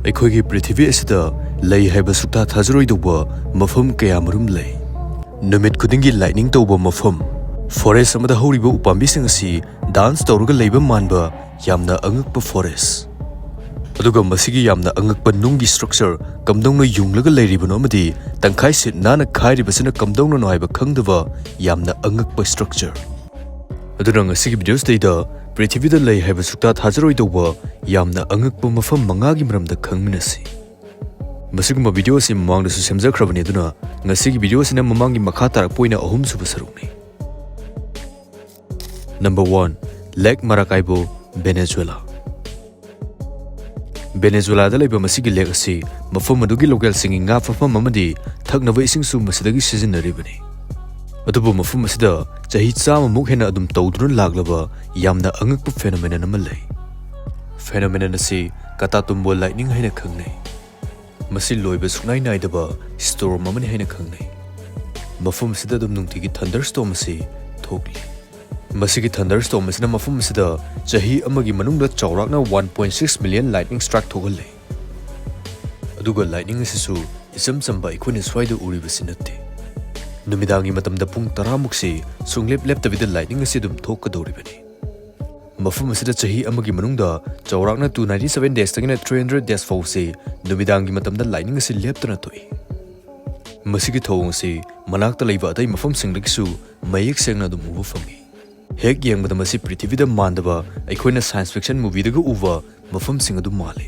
ꯑꯩꯈꯣꯏꯒꯤ ꯄ꯭ꯔꯤꯊꯤꯕꯤ ꯑꯁꯤꯗ ꯂꯩ ꯍꯥꯏꯕ ꯁꯨꯛꯊꯥ ꯊꯥꯖꯔꯣꯏꯗꯧꯕ ꯃꯐꯝ ꯀꯌꯥꯃꯔꯨꯝ ꯂꯩ꯫ ꯅꯨꯃꯤꯠ ꯈꯨꯗꯤꯡꯒꯤ ꯂꯥꯏꯠꯅꯤꯡ ꯇꯧꯕ ꯃꯐꯝ, ꯐꯣꯔꯦꯁ ꯑꯃꯗ ꯍꯧꯔꯤꯕ ꯎꯄꯥꯝꯕꯤꯁꯤꯡ ꯑꯁꯤ ꯗꯥꯟꯁ ꯇꯧꯔꯒ ꯂꯩꯕ ꯃꯥꯟꯕ ꯌꯥꯝꯅ ꯑꯉꯛꯄ ꯐꯣꯔꯦꯁ꯫ ꯑꯗꯨꯒ ꯃꯁꯤꯒꯤ ꯌꯥꯝꯅ ꯑꯉꯛꯄ ꯅꯨꯡꯒꯤ ꯁ꯭ꯇ꯭ꯔꯛꯆꯔ ꯀꯝꯗꯧꯅ ꯌꯨꯡꯂꯒ ꯂꯩꯔꯤꯕꯅꯣ ꯑꯃꯗꯤ ꯇꯪꯈꯥꯏ ꯁꯤꯠ ꯅꯥꯟꯅ ꯈꯥꯏꯔꯤꯕꯁꯤꯅ ꯀꯝꯗꯧꯅꯅꯣ ꯍꯥꯏꯕ ꯈꯪꯗꯕ ꯌꯥꯝꯅ ꯑꯉꯛꯄ ꯁ꯭ꯇ꯭ꯔꯛꯆꯔ꯫ ꯑꯗꯨꯅ ꯉꯁꯤꯒꯤ ꯚꯤꯗꯤꯑꯣꯁꯤꯗ ꯄ꯭ꯔꯤꯊꯤꯕꯤꯗ ꯂꯩ ꯍꯥꯏꯕ ꯁꯨꯛꯊꯥ ꯊꯥꯖꯔꯣꯏꯗꯧꯕ ꯌꯥꯝꯅ ꯑꯉꯛꯄ ꯃꯐꯝ 5ꯒꯤ ꯃꯔꯝꯗ ꯈꯪꯃꯤꯟꯅꯁꯤ꯫ ꯃꯁꯤꯒꯨꯝꯕ ꯚꯤꯗꯤꯑꯣ ꯑꯁꯤ ꯃꯃꯥꯡꯗꯁꯨ ꯁꯦꯝꯖꯈ꯭ꯔꯕꯅꯤ, ꯑꯗꯨꯅ ꯉꯁꯤꯒꯤ ꯚꯤꯗꯤꯑꯣ ꯑꯁꯤꯅ ꯃꯃꯥꯡꯒꯤ ꯃꯈꯥ ꯇꯥꯔꯛꯄ ꯑꯣꯏꯅ 3ꯁꯨꯕ ꯁꯔꯨꯛꯅꯤ꯫ ꯅꯝꯕꯔ 1, ꯂꯦꯛ ꯃꯔꯥꯀꯥꯏꯕꯣ, ꯚꯦꯅꯦꯖꯨꯋꯦꯂꯥ꯫ ꯚꯦꯅꯦꯖꯨꯋꯦꯂꯥꯗ ꯂꯩꯕ ꯃꯁꯤꯒꯤ ꯂꯦꯛ ꯑꯁꯤ ꯃꯐꯝ ꯑꯗꯨꯒꯤ ꯂꯣꯀꯦꯜꯁꯤꯡꯒꯤ ꯉꯥ ꯐꯥꯐꯝ ꯑꯃꯗꯤ ꯊꯛꯅꯕ ꯏꯁꯤꯡꯁꯨ ꯃꯁꯤꯗꯒꯤ ꯁꯤꯖꯤꯟꯅꯔꯤꯕꯅꯤ꯫ ꯑꯗꯨꯕꯨ ꯃꯐꯝ ꯑꯁꯤꯗ ꯆꯍꯤ 100ꯃꯨꯛ ꯍꯦꯟꯅ ꯑꯗꯨꯝ ꯇꯧꯗꯨꯅ ꯂꯥꯛꯂꯕ ꯌꯥꯝꯅ ꯑꯉꯛꯄ ꯐꯦꯅꯣꯃꯦꯅꯟ ꯑꯃ ꯂꯩ꯫ ꯐꯦꯅꯣꯃꯦꯅꯟ ꯑꯁꯤ ꯀꯥꯇꯥꯇꯨꯝꯕꯣ ꯂꯥꯏꯠꯅꯤꯡ ꯍꯥꯏꯅ ꯈꯪꯅꯩ꯫ ꯃꯁꯤ ꯂꯣꯏꯕ ꯁꯨꯛꯅꯥꯏ ꯅꯥꯏꯗꯕ ꯁ꯭ꯇꯣꯔꯝ ꯑꯃꯅꯤ ꯍꯥꯏꯅ ꯈꯪꯅꯩ꯫ ꯃꯐꯝ ꯑꯁꯤꯗ ꯑꯗꯨꯝ ꯅꯨꯡꯇꯤꯒꯤ ꯊꯟꯗꯔꯁ꯭ꯇꯣꯔꯝ ꯑꯁꯤ ꯊꯣꯛꯂꯤ꯫ ꯃꯁꯤꯒꯤ ꯊꯟꯗꯔꯁ꯭ꯇꯣꯔꯝ ꯑꯁꯤꯅ ꯃꯐꯝ ꯑꯁꯤꯗ ꯆꯍꯤ ꯑꯃꯒꯤ ꯃꯅꯨꯡꯗ ꯆꯥꯎꯔꯥꯛꯅ 1.6 ꯃꯤꯂꯤꯌꯟ ꯂꯥꯏꯠꯅꯤꯡ ꯁ꯭ꯇ꯭ꯔꯥꯏꯛ ꯊꯣꯛꯍꯜꯂꯤ꯫ ꯑꯗꯨꯒ ꯂꯥꯏꯠꯅꯤꯡ ꯑꯁꯤꯁꯨ ꯏꯆꯝ ꯆꯝꯕ ꯑꯩꯈꯣꯏꯅ ꯁ꯭ꯋꯥꯏꯗ ꯎꯔꯤꯕꯁꯤ ꯅꯠꯇꯦ꯫ ꯅꯨꯃꯤꯗꯥꯡꯒꯤ ꯃꯇꯝꯗ ꯄꯨꯡ 10ꯃꯨꯛꯁꯤ ꯁꯨꯡꯂꯦꯞ ꯂꯦꯞꯇꯕꯤꯗ ꯂꯥꯏꯠꯅꯤꯡ ꯑꯁꯤ ꯑꯗꯨꯝ ꯊꯣꯛꯀꯗꯧꯔꯤꯕꯅꯤ꯫ ꯃꯐꯝ ꯑꯁꯤꯗ ꯆꯍꯤ ꯑꯃꯒꯤ ꯃꯅꯨꯡꯗ ꯆꯥꯎꯔꯥꯛꯅ 297 ꯗꯦꯖꯇꯒꯤꯅ 300 ꯗꯦꯖ ꯐꯥꯎꯕꯁꯤ ꯅꯨꯃꯤꯗꯥꯡꯒꯤ ꯃꯇꯝꯗ ꯂꯥꯏꯠꯅꯤꯡ ꯑꯁꯤ ꯂꯦꯞꯇꯅ ꯊꯣꯛꯏ꯫ ꯃꯁꯤꯒꯤ ꯊꯧꯑꯣꯡ ꯑꯁꯤ ꯃꯅꯥꯛꯇ ꯂꯩꯕ ꯑꯇꯩ ꯃꯐꯝꯁꯤꯡꯗꯒꯤꯁꯨ ꯃꯌꯦꯛ ꯁꯦꯡꯅ ꯑꯗꯨꯝ ꯎꯕ ꯐꯪꯏ꯫ ꯍꯦꯛ ꯌꯦꯡꯕꯗ ꯃꯁꯤ ꯄ꯭ꯔꯤꯊꯤꯕꯤꯗ ꯃꯥꯟꯗꯕ ꯑꯩꯈꯣꯏꯅ ꯁꯥꯏꯟꯁ ꯐꯤꯛꯁꯟ ꯃꯨꯚꯤꯗꯒ ꯎꯕ ꯃꯐꯝꯁꯤꯡ ꯑꯗꯨ ꯃꯥꯜꯂꯤ꯫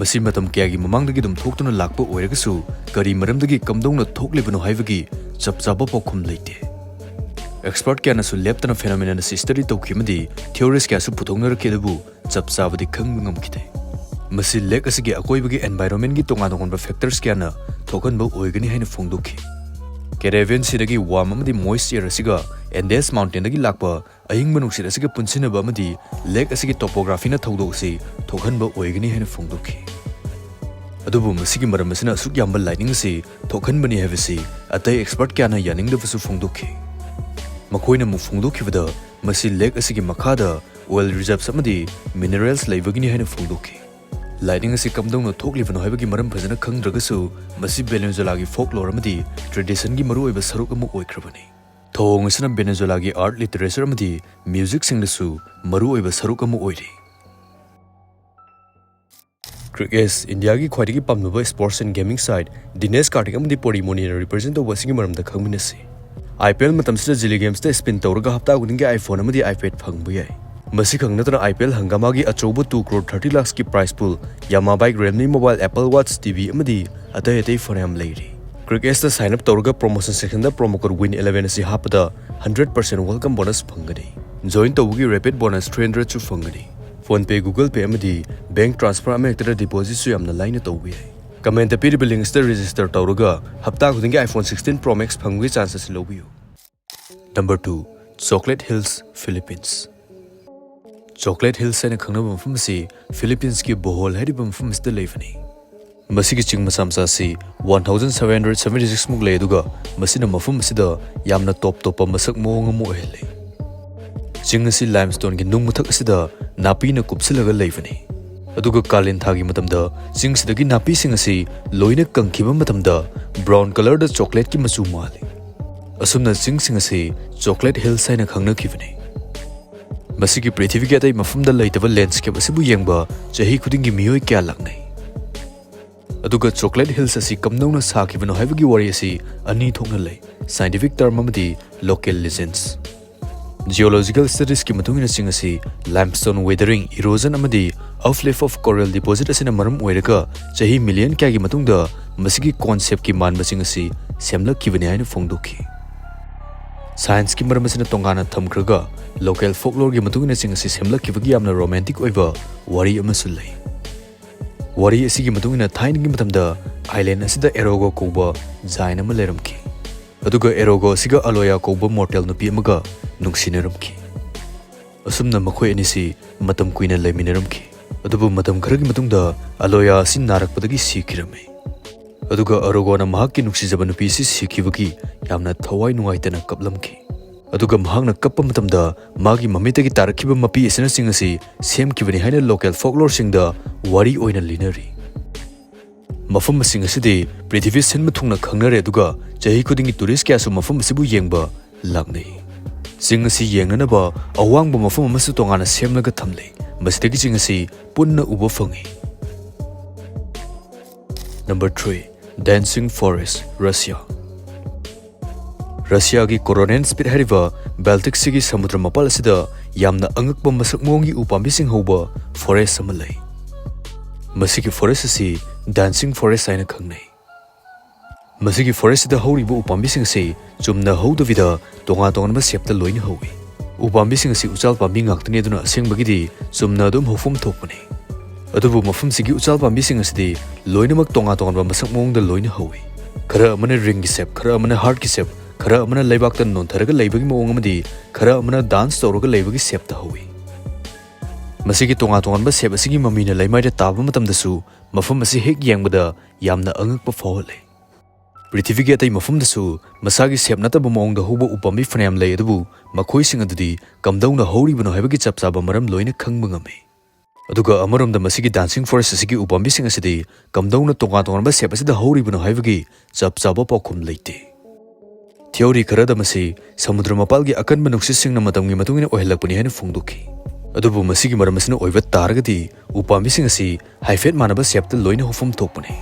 ꯃꯁꯤ ꯃꯇꯝ ꯀꯌꯥꯒꯤ ꯃꯃꯥꯡꯗꯒꯤ ꯑꯗꯨꯝ ꯊꯣꯛꯇꯨꯅ ꯂꯥꯛꯄ ꯑꯣꯏꯔꯒꯁꯨ ꯀꯔꯤ ꯃꯔꯝꯗꯒꯤ ꯀꯝꯗꯧꯅ ꯊꯣꯛꯂꯤꯕꯅꯣ ꯍꯥꯏꯕꯒꯤ ꯆꯞ ꯆꯥꯕ ꯄꯥꯎꯈꯨꯝ ꯂꯩꯇꯦ꯫ ꯑꯦꯛꯁꯄꯔꯠ ꯀꯌꯥꯅꯁꯨ ꯂꯦꯞꯇꯅ ꯐꯦꯅꯣꯃꯦꯅꯟ ꯑꯁꯤ ꯁ꯭ꯇꯗꯤ ꯇꯧꯈꯤ ꯑꯃꯗꯤ ꯊꯤꯑꯣꯔꯤꯁ ꯀꯌꯥꯁꯨ ꯄꯨꯊꯣꯛꯅꯔꯛꯈꯤ, ꯑꯗꯨꯕꯨ ꯆꯞ ꯆꯥꯕꯗꯤ ꯈꯪꯕ ꯉꯝꯈꯤꯗꯦ꯫ ꯃꯁꯤ ꯂꯦꯛ ꯑꯁꯤꯒꯤ ꯑꯀꯣꯏꯕꯒꯤ ꯑꯦꯟꯚꯥꯏꯔꯣꯟꯃꯦꯟꯒꯤ ꯇꯣꯉꯥꯟ ꯇꯣꯉꯥꯟꯕ ꯐꯦꯛꯇꯔꯁ ꯀꯌꯥꯅ ꯊꯣꯛꯍꯟꯕ ꯑꯣꯏꯒꯅꯤ ꯍꯥꯏꯅ ꯐꯣꯡꯗꯣꯛꯈꯤ꯫ ꯀꯦꯔꯦꯕꯤꯌꯟ ꯁꯤꯗꯒꯤ ꯋꯥꯔꯝ ꯑꯃꯗꯤ ꯃꯣꯏꯁ ꯑꯦꯌꯔ ꯑꯁꯤꯒ ꯑꯦꯟꯗꯦꯁ ꯃꯥꯎꯟꯇꯦꯟꯗꯒꯤ ꯂꯥꯛꯄ ꯑꯏꯪꯕ ꯅꯨꯡꯁꯤꯠ ꯑꯁꯤꯒ ꯄꯨꯟꯁꯤꯟꯅꯕ ꯑꯃꯗꯤ ꯂꯦꯛ ꯑꯁꯤꯒꯤ ꯇꯣꯄꯣꯒ꯭ꯔꯥꯐꯤꯅ ꯊꯧꯗꯣꯛ ꯑꯁꯤ ꯊꯣꯛꯍꯟꯕ ꯑꯣꯏꯒꯅꯤ ꯍꯥꯏꯅ ꯐꯣꯡꯗꯣꯛꯈꯤ꯫ ꯑꯗꯨꯕꯨ ꯃꯁꯤꯒꯤ ꯃꯔꯝ ꯑꯁꯤꯅ ꯑꯁꯨꯛ ꯌꯥꯝꯕ ꯂꯥꯏꯠꯅꯤꯡ ꯑꯁꯤ ꯊꯣꯛꯍꯟꯕꯅꯤ ꯍꯥꯏꯕꯁꯤ ꯑꯇꯩ ꯑꯦꯛꯁꯄꯔꯠ ꯀꯌꯥꯅ ꯌꯥꯅꯤꯡꯗꯕꯁꯨ ꯐꯣꯡꯗꯣꯛꯈꯤ꯫ ꯃꯈꯣꯏꯅ ꯑꯃꯨꯛ ꯐꯣꯡꯗꯣꯛꯈꯤꯕꯗ ꯃꯁꯤ ꯂꯦꯛ ꯑꯁꯤꯒꯤ ꯃꯈꯥꯗ ꯑꯣꯏꯜ ꯔꯤꯖꯔꯚꯁ ꯑꯃꯗꯤ ꯃꯤꯅꯔꯦꯜꯁ ꯂꯩꯕꯒꯤꯅꯤ ꯍꯥꯏꯅ ꯐꯣꯡꯗꯣꯛꯈꯤ꯫ ꯂꯥꯏꯠꯅꯤꯡ ꯑꯁꯤ ꯀꯝꯗꯧꯅ ꯊꯣꯛꯂꯤꯕꯅꯣ ꯍꯥꯏꯕꯒꯤ ꯃꯔꯝ ꯐꯖꯅ ꯈꯪꯗ꯭ꯔꯒꯁꯨ ꯃꯁꯤ ꯚꯦꯅꯦꯖꯨꯋꯦꯂꯥꯒꯤ ꯐꯣꯛꯂꯣꯔ ꯑꯃꯗꯤ ꯇ꯭ꯔꯦꯗꯤꯁꯟꯒꯤ ꯃꯔꯨꯑꯣꯏꯕ ꯁꯔꯨꯛ ꯑꯃ ꯑꯣꯏꯈ꯭ꯔꯕꯅꯤ꯫ ꯊꯧꯑꯣꯡ ꯑꯁꯤꯅ ꯚꯦꯅꯦꯖꯨꯋꯦꯂꯥꯒꯤ ꯑꯥꯔꯠ, ꯂꯤꯇꯔꯦꯆꯔ ꯑꯃꯗꯤ ꯃ꯭ꯌꯨꯖꯤꯛꯁꯤꯡꯗꯁꯨ ꯃꯔꯨꯑꯣꯏꯕ ꯁꯔꯨꯛ ꯑꯃ ꯑꯣꯏꯔꯤ꯫ ꯀ꯭ꯔꯤꯀꯦꯠ, ꯏꯟꯗꯤꯌꯥꯒꯤ ꯈ꯭ꯋꯥꯏꯗꯒꯤ ꯄꯥꯝꯅꯕ ꯁ꯭ꯄꯣꯔꯠꯁ ꯑꯦꯟড ꯒꯦꯃꯤꯡ ꯁꯥꯏꯠ ꯗꯤꯅꯦꯁ ꯀꯥꯔꯇꯤꯛ ꯑꯃꯗꯤ ꯄꯣꯔꯤꯃꯣꯅꯤꯅ ꯔꯤꯄ꯭ꯔꯖꯦꯟꯠ ꯇꯧꯕ ꯑꯁꯤꯒꯤ ꯃꯔꯝꯗ ꯈꯪꯃꯤꯟꯅꯁꯤ꯫ IPL ꯃꯇꯝꯁꯤꯗ ꯖꯤꯂꯤ ꯒꯦꯝꯁꯇ ꯁ꯭ꯄꯤꯟ ꯇꯧꯔꯒ ꯍꯞꯇꯥ ꯈꯨꯗꯤꯡꯒꯤ iPhone ꯑꯃꯗꯤ iPad ꯐꯪꯕ ꯌꯥꯏ꯫ ꯃꯁꯤꯈꯛ ꯅꯠꯇꯅ IPL ꯍꯪꯒꯥꯃꯥꯒꯤ ꯑꯆꯧꯕ 2.30 ꯂꯥꯈꯀꯤ prize pool, Yamaha bike, Realme mobile, Apple watch, TV ꯑꯃꯗꯤ ꯑꯇꯩ ꯐꯅꯌꯥꯝ ꯂꯩꯔꯤ꯫ ꯀ꯭ꯔꯤꯀꯦꯠꯇ ꯁꯥꯏꯟ ꯑꯞ ꯇꯧꯔꯒ ꯄ꯭ꯔꯣꯃꯣꯁꯟ ꯁꯦꯛꯁꯟꯗ ꯄ꯭ꯔꯣꯃꯣ ꯀꯣꯗ WIN11 ꯑꯁꯤ ꯍꯥꯞꯄꯗ 100% ꯋꯦꯜꯀꯝ ꯕꯣꯅꯁ ꯐꯪꯒꯅꯤ꯫ ꯖꯣꯏꯟ ꯇꯧꯕꯒꯤ ꯔꯦꯄꯤꯗ ꯕꯣꯅꯁ 300ꯁꯨ ꯐꯪꯒꯅꯤ꯫ ꯐꯣꯟ ꯄꯦ, ꯒꯨꯒꯜ ꯄꯦ ꯑꯃꯗꯤ ꯕꯦꯡꯛ ꯇ꯭ꯔꯥꯟꯁꯐꯔ ꯑꯃꯍꯦꯛꯇꯗ ꯗꯤꯄꯣꯖꯤꯠꯁꯨ ꯌꯥꯝꯅ ꯂꯥꯏꯅ ꯇꯧꯕ ꯌꯥꯏ꯫ ꯀꯃꯦꯟꯇ ꯄꯤꯔꯤꯕ ꯂꯤꯡꯛꯁꯇ ꯔꯦꯖꯤꯁꯇꯔ ꯇꯧꯔꯒ ꯍꯞꯇꯥ ꯈꯨꯗꯤꯡꯒꯤ iPhone 16 Pro Max ꯐꯪꯕꯒꯤ ꯆꯥꯟꯁ ꯑꯁꯤ ꯂꯧꯕꯤꯌꯨ꯫ Number 2, chocolate hills, Philippines. Chocolate hills ꯍꯥꯏꯅ ꯈꯪꯅꯕ ꯃꯐꯝ ꯑꯁꯤ ꯐꯤꯂꯤꯄꯤꯟꯁꯀꯤ ꯕꯣꯍꯣꯜ ꯍꯥꯏꯔꯤꯕ ꯃꯐꯝ ꯑꯁꯤꯗ ꯂꯩꯕꯅꯤ꯫ ꯃꯁꯤꯒꯤ ꯆꯤꯡ ꯃꯆꯥ ꯃꯆꯥ ꯑꯁꯤ 1776 ꯃꯨꯛ ꯂꯩ, ꯑꯗꯨꯒ ꯃꯁꯤꯅ ꯃꯐꯝ ꯑꯁꯤꯗ ꯌꯥꯝꯅ ꯇꯣꯞ ꯇꯣꯞꯄ ꯃꯁꯛ ꯃꯑꯣꯡ ꯑꯃ ꯑꯣꯏꯍꯜꯂꯤ꯫ ꯆꯤꯡ ꯑꯁꯤ ꯂꯥꯏꯝꯁ꯭ꯇꯣꯟꯒꯤ ꯅꯨꯡ ꯃꯊꯛ ꯑꯁꯤꯗ ꯅꯥꯄꯤꯅ ꯀꯨꯞꯁꯤꯜꯂꯒ ꯂꯩꯕꯅꯤ꯫ ꯑꯗꯨꯒ ꯀꯥꯂꯦꯟ ꯊꯥꯒꯤ ꯃꯇꯝꯗ ꯆꯤꯡꯁꯤꯗꯒꯤ ꯅꯥꯄꯤꯁꯤꯡ ꯑꯁꯤ ꯂꯣꯏꯅ ꯀꯪꯈꯤꯕ ꯃꯇꯝꯗ ꯕ꯭ꯔꯥꯎꯟ ꯀꯂꯔꯗ ꯆꯣꯀ꯭ꯂꯦꯠꯀꯤ ꯃꯆꯨ ꯃꯥꯜꯂꯤ꯫ ꯑꯁꯨꯝꯅ ꯆꯤꯡꯁꯤꯡ ꯑꯁꯤ ꯆꯣꯀ꯭ꯂꯦꯠ ꯍꯤꯜꯁ ꯍꯥꯏꯅ ꯈꯪꯅꯈꯤꯕꯅꯤ꯫ ꯃꯁꯤꯒꯤ ꯄ꯭ꯔꯤꯊꯤꯕꯤꯒꯤ ꯑꯇꯩ ꯃꯐꯝꯗ ꯂꯩꯇꯕ ꯂꯦꯟꯗꯁ꯭ꯀꯦꯞ ꯑꯁꯤꯕꯨ ꯌꯦꯡꯕ ꯆꯍꯤ ꯈꯨꯗꯤꯡꯒꯤ ꯃꯤꯑꯣꯏ ꯀꯌꯥ ꯂꯥꯛꯅꯩ꯫ ꯑꯗꯨꯒ ꯆꯣꯀ꯭ꯂꯦꯠ ꯍꯤꯜꯁ ꯑꯁꯤ ꯀꯝꯗꯧꯅ ꯁꯥꯈꯤꯕꯅꯣ ꯍꯥꯏꯕꯒꯤ ꯋꯥꯔꯤ ꯑꯁꯤ ꯑꯅꯤ ꯊꯣꯛꯅ ꯂꯩ: ꯁꯥꯏꯟꯇꯤꯐꯤꯛ ꯇꯔꯝ ꯑꯃꯗꯤ ꯂꯣꯀꯦꯜ ꯂꯤꯖꯦꯟꯗꯁ꯫ ꯖꯤꯑꯣꯂꯣꯖꯤꯀꯦꯜ ꯁ꯭ꯇꯗꯤꯁꯀꯤ ꯃꯇꯨꯡꯏꯟꯅ ꯆꯤꯡ ꯑꯁꯤ ꯂꯥꯏꯝꯁ꯭ꯇꯣꯟ ꯋꯦꯗꯔꯤꯡ, ꯏꯔꯣꯖꯟ ꯑꯃꯗꯤ ꯑꯞꯂꯤꯐ ꯑꯣꯐ ꯀꯣꯔꯦꯜ ꯗꯤꯄꯣꯖꯤꯠ ꯑꯁꯤꯅ ꯃꯔꯝ ꯑꯣꯏꯔꯒ ꯆꯍꯤ ꯃꯤꯂꯤꯌꯟ ꯀꯌꯥꯒꯤ ꯃꯇꯨꯡꯗ ꯃꯁꯤꯒꯤ ꯀꯣꯟꯁꯦꯞꯀꯤ ꯃꯥꯟꯕ ꯆꯤꯡ ꯑꯁꯤ ꯁꯦꯝꯂꯛꯈꯤꯕꯅꯤ ꯍꯥꯏꯅ ꯐꯣꯡꯗꯣꯛꯈꯤ꯫ ꯁꯥꯏꯟꯁꯀꯤ ꯃꯔꯝ ꯑꯁꯤꯅ ꯇꯣꯉꯥꯟꯅ ꯊꯝꯈ꯭ꯔꯒ ꯂꯣꯀꯦꯜ ꯐꯣꯛꯂꯣꯔꯒꯤ ꯃꯇꯨꯡꯏꯟꯅ ꯆꯤꯡ ꯑꯁꯤ ꯁꯦꯝꯂꯛꯈꯤꯕꯒꯤ ꯌꯥꯝꯅ ꯔꯣꯃꯥꯟꯇꯤꯛ ꯑꯣꯏꯕ ꯋꯥꯔꯤ ꯑꯃꯁꯨ ꯂꯩ꯫ ꯋꯥꯔꯤ ꯑꯁꯤꯒꯤ ꯃꯇꯨꯡꯏꯟꯅ ꯊꯥꯏꯅꯒꯤ ꯃꯇꯝꯗ ꯑꯥꯏꯂꯦꯟ ꯑꯁꯤꯗ ꯑꯦꯔꯣꯒꯣ ꯀꯧꯕ ꯖꯥꯏꯟ ꯑꯃ ꯂꯩꯔꯝꯈꯤ꯫ ꯑꯗꯨꯒ ꯑꯦꯔꯣꯒꯣ ꯑꯁꯤꯒ ꯑꯂꯣꯌꯥ ꯀꯧꯕ ꯃꯣꯔꯇꯦꯜ ꯅꯨꯄꯤ ꯑꯃꯒ ꯅꯨꯡꯁꯤꯅꯔꯝꯈꯤ꯫ ꯑꯁꯨꯝꯅ ꯃꯈꯣꯏ ꯑꯅꯤꯁꯤ ꯃꯇꯝ ꯀꯨꯏꯅ ꯂꯩꯃꯤꯟꯅꯔꯝꯈꯤ꯫ ꯑꯗꯨꯕꯨ ꯃꯇꯝ ꯈꯔꯒꯤ ꯃꯇꯨꯡꯗ ꯑꯂꯣꯌꯥ ꯑꯁꯤ ꯅꯥꯔꯛꯄꯗꯒꯤ ꯁꯤꯈꯤꯔꯝꯃꯤ꯫ ꯑꯗꯨꯒ ꯑꯔꯣꯒꯣꯅ ꯃꯍꯥꯛꯀꯤ ꯅꯨꯡꯁꯤꯖꯕ ꯅꯨꯄꯤ ꯑꯁꯤ ꯁꯤꯈꯤꯕꯒꯤ ꯌꯥꯝꯅ ꯊꯋꯥꯏ ꯅꯨꯡꯉꯥꯏꯇꯅ ꯀꯞꯂꯝꯈꯤ꯫ aduga mahangna kappa matamda magi mamitagi tarakhiba mapi asina sing asi semkibani haina local folklore singda wari oina linari mafam sing asidi Prithibida senma thungna khangnare aduga chahi khudingi tourist kya su mafam asibu yengba laknai sing asi yengnanaba awangba mafam amasu tongana semnaga thamle masidagi sing asi punna uba fangi. Number 3. Dancing Forest, Russia. Russia ki Koronen Spit hariba Baltic Sea ki samudra mapal asida yamna angakpa masak mongi upambi sing hoba forest ama lay. Masigi forest asi Dancing Forest aina khangnai. Masigi forest da horiba upambi sing asi chumna hodavida tonga tonga ba septa loina howi. Upambi sing asi uchal pambi ngaktani aduna asengbagidi chumna dum hofum thokpani. Adubu mafum sigi uchal pambi sing asidi loinamak tonga tonga ba masak mongda loina howi. Khara amana ring ki sep, khara amana heart ki sep, khara amana laibakta nontaraga laibagi mawong amadi khara amana dance tawraga laibagi septa howi. Masigi tonga tonga ba sep asigi mamina laimaida taba matamdasu mafum asi hek yengbada yamna angakpa fawale. Prithibida atai mafumdasu masagi sep nataba mawongda hoba upambi fanayam lay adubu makhoi sing adudi kamdauna horibano haibagi chapchaba maram loina khangba ngame. Aduga amaramda masigi dancing forest asigi upambi sing asidi kamdauna tonga tonga ba sep asida horibano haibagi chapchaba pakhum leite. Theory kharada masi samudra mapalgi akanba nuksisingna matamgi matungina ohelakpani haina phongdokhi. Adubu masigi maramasina oiba taragadi upambi sing asi haifet manaba septa loina hofum thokpani.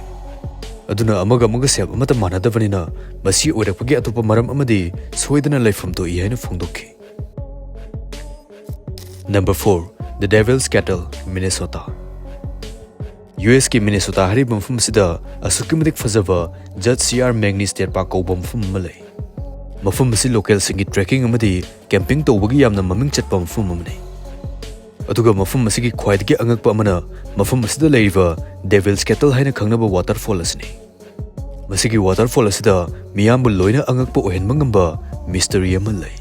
Aduna amaga sep amata manadabanina masi oirakpagi atopa maram amadi soidana laifam to i haina phongdokhi. Number 4. The Devil's Cattle, Minnesota. US ki Minnesota hariba mafum asida asukimadik fazaba Judge C.R. Magni State Park kauba mafum malay. Mafum asi local singi trekking amadi camping tawbagi yamna maming chatpa mafum amane. Aduga mafum asigi khwaidagi angakpa amana mafum asida leiriba Devil's Cattle haina khangnaba waterfall asini. Masigi waterfall asida miyambu loina angakpa ohenba ngamba mystery ama lay.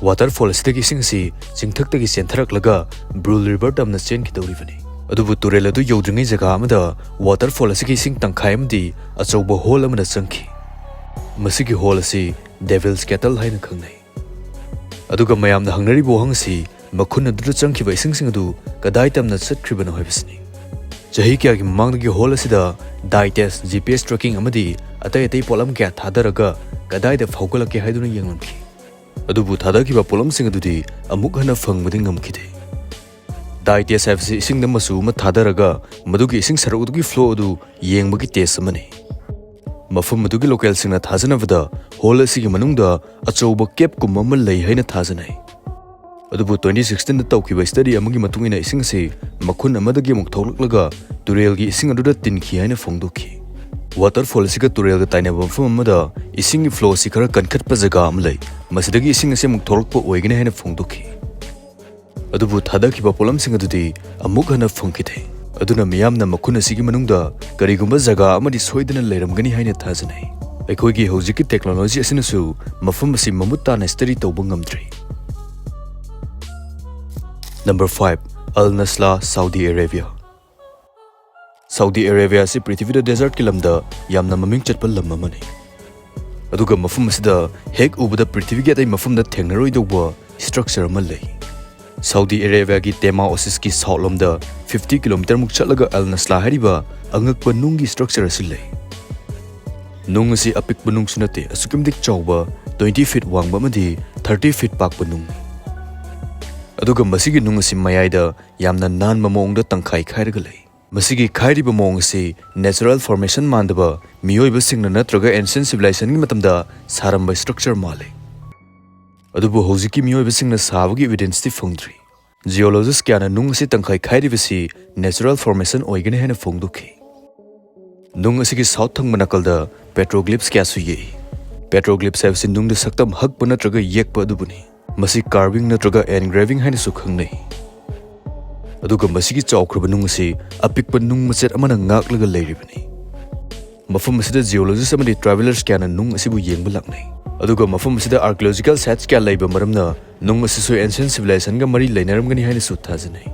Waterfall asidagi sing si chingthaktagi sentharaklaga Brule River tamna chen khidoribani. Adubu turel adu yodringai jaga amada waterfall asigi sing tangkhai amdi achauba hole amana changki. Masigi hole asi Devil's Cattle haina khangnai. Aduga mayamna hangnari bohang si makhun adu changkhiba ising sing adu kadai tamna chatkribana hoibasni. Jahi kya gi mamangdagi hole asida dye test GPS tracking amadi atai polam kya thadaraga kadai da phaugalake haiduna yenglamki. Adubu thadakiba polam sing adudi amuk hana phangmadi ngamkhide. Dye test habsi ising da masu ma thadaraga madugi ising sarudugi flow adu yengbagi test amani. Mafum madugi local singna thajanavada hole asigi manungda achauba cap kumma ma lei haina thajanai. Adubu 2016 da tawkiba study amagi matungina ising se makhun amadagi amuk tholaklaga turelgi ising aduda tinkhi haina phongdokhi. Waterfall asiga turelga tainaba mafum amada ising flow si khara kankhatpa jaga amlai masidagi ising ase amuk tholakpa oigina haina phongdokhi. Adubu thadakiba polam sing adudi amuk hana phongkhide. Aduna miyamna makhun asigi manungda karigumba jaga amadi soidana leiramgani haina thajanai. Aikhoigi hojiki technology asinasu mafum asi mamutta na study tawba ngamdri. Number 5. Al Nasla, Saudi Arabia. Saudi Arabia si Prithibida desert ki lamda yamna maming chatpa lam amani. Aduga mafum asida hek ubada Prithibida ai mafum da thengnaroidwba structure ama lei. Saudi Arabia ki Tema Oasis ki south lomda 50 km muk chatlaga Al Nasla hariba angakpa nungi structure asi lei. Nung asi apikpa nung sunate asukimdik chawba 20 feet wangba amadi 30 feet pakpa nung. Aduga masigi nung asi mayaida yamna nan mamongda tangkhai khairaga lei. Masigi khairiba mawong asi natural formation mandaba miyoiba singna natraga ancient civilization gi matamda saramba structure male. Adubu hojiki miyoiba singna sabagi evidence ti phongdri. Geologists kyana nung asi tangkhai khairiba si natural formation oigane hena phongdokhi. Nung asi gi south thang manakalda petroglyphs kya su ye. Petroglyphs habsi nung da saktam hakpa natraga yekpa adubuni. Masi carving natraga engraving haina su khangnai. Aduga masigi chawkraba nung asi apikpa nung machet amana ngaklaga leiribani. Mafum asida geologists amadi travelers kyana nung asibu yengba laknai. Aduga mafum asida archaeological sites kya leiba maramna nung asi so ancient civilization ga mari leinaramgani haina su thajanai.